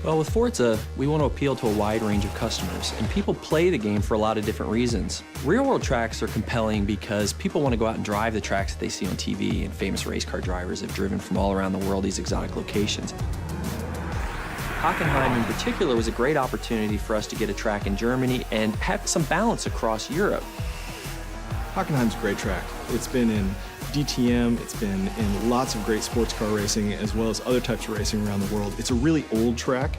Well, with Forza, we want to appeal to a wide range of customers, and people play the game for a lot of different reasons. Real-world tracks are compelling because people want to go out and drive the tracks that they see on TV, and famous race car drivers have driven from all around the world these exotic locations. Hockenheim in particular was a great opportunity for us to get a track in Germany and have some balance across Europe. Hockenheim's a great track. It's been in DTM, it's been in lots of great sports car racing as well as other types of racing around the world. It's a really old track.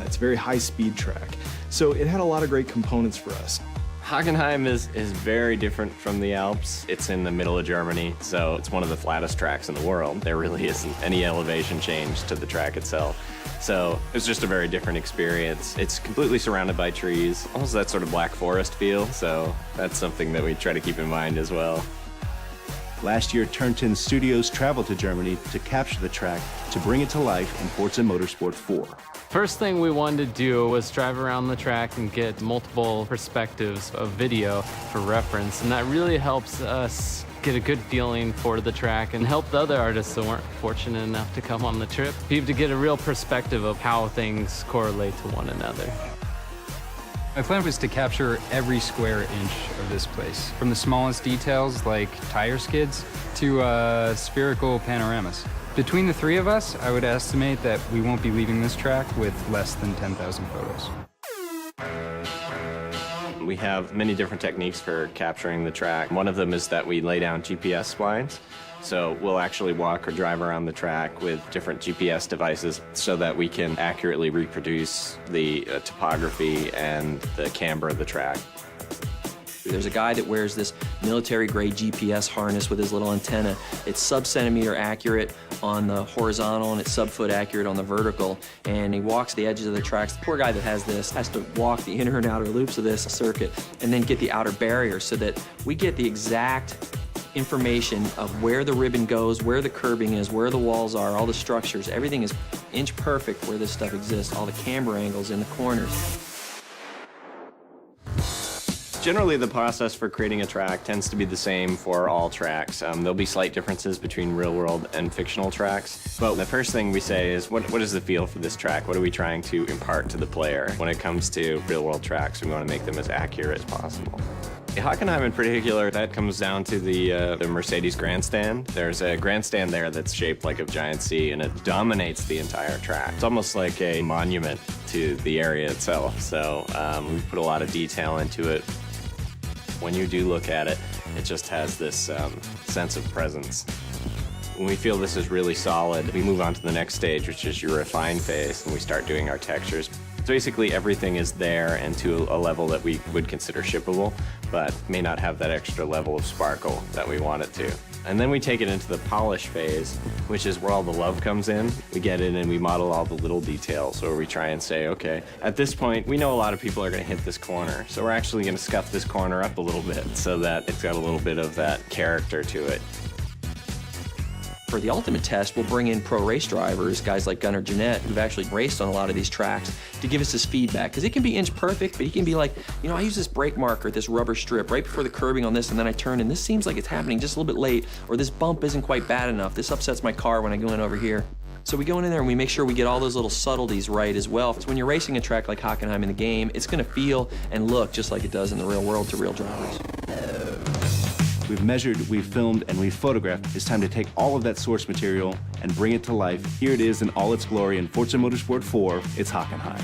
It's a very high-speed track. So it had a lot of great components for us. Hockenheim is very different from the Alps. It's in the middle of Germany, so it's one of the flattest tracks in the world. There really isn't any elevation change to the track itself. So it's just a very different experience. It's completely surrounded by trees, almost that sort of Black Forest feel, so that's something that we try to keep in mind as well. Last year, Turnton Studios traveled to Germany to capture the track to bring it to life in Forza Motorsport 4. First thing we wanted to do was drive around the track and get multiple perspectives of video for reference, and that really helps us get a good feeling for the track and help the other artists that weren't fortunate enough to come on the trip, people to get a real perspective of how things correlate to one another. My plan was to capture every square inch of this place, from the smallest details like tire skids to spherical panoramas. Between the three of us, I would estimate that we won't be leaving this track with less than 10,000 photos. We have many different techniques for capturing the track. One of them is that we lay down GPS splines. So we'll actually walk or drive around the track with different GPS devices so that we can accurately reproduce the topography and the camber of the track. There's a guy that wears this military-grade GPS harness with his little antenna. It's sub-centimeter accurate on the horizontal and it's sub-foot accurate on the vertical, and he walks the edges of the tracks. The poor guy that has this has to walk the inner and outer loops of this circuit and then get the outer barrier so that we get the exact information of where the ribbon goes, where the curbing is, where the walls are, all the structures. Everything is inch perfect where this stuff exists, all the camber angles in the corners. Generally, the process for creating a track tends to be the same for all tracks. There'll be slight differences between real-world and fictional tracks, but the first thing we say is, what is the feel for this track? What are we trying to impart to the player? When it comes to real-world tracks, we want to make them as accurate as possible. Hockenheim in particular, that comes down to the Mercedes grandstand. There's a grandstand there that's shaped like a giant C, and it dominates the entire track. It's almost like a monument to the area itself, so we've put a lot of detail into it. When you do look at it, it just has this sense of presence. When we feel this is really solid, we move on to the next stage, which is your refine phase, and we start doing our textures. So basically everything is there and to a level that we would consider shippable, but may not have that extra level of sparkle that we want it to. And then we take it into the polish phase, which is where all the love comes in. We get in and we model all the little details, where we try and say, okay, at this point, we know a lot of people are going to hit this corner, so we're actually going to scuff this corner up a little bit so that it's got a little bit of that character to it. For the ultimate test, we'll bring in pro race drivers, guys like Gunnar Jeanette, who've actually raced on a lot of these tracks, to give us this feedback. Because it can be inch perfect, but he can be like, you know, I use this brake marker, this rubber strip, right before the curbing on this, and then I turn, and this seems like it's happening just a little bit late, or this bump isn't quite bad enough. This upsets my car when I go in over here. So we go in there and we make sure we get all those little subtleties right as well. So when you're racing a track like Hockenheim in the game, it's going to feel and look just like it does in the real world to real drivers. We've measured, we've filmed, and we've photographed. It's time to take all of that source material and bring it to life. Here it is in all its glory in Forza Motorsport 4, it's Hockenheim.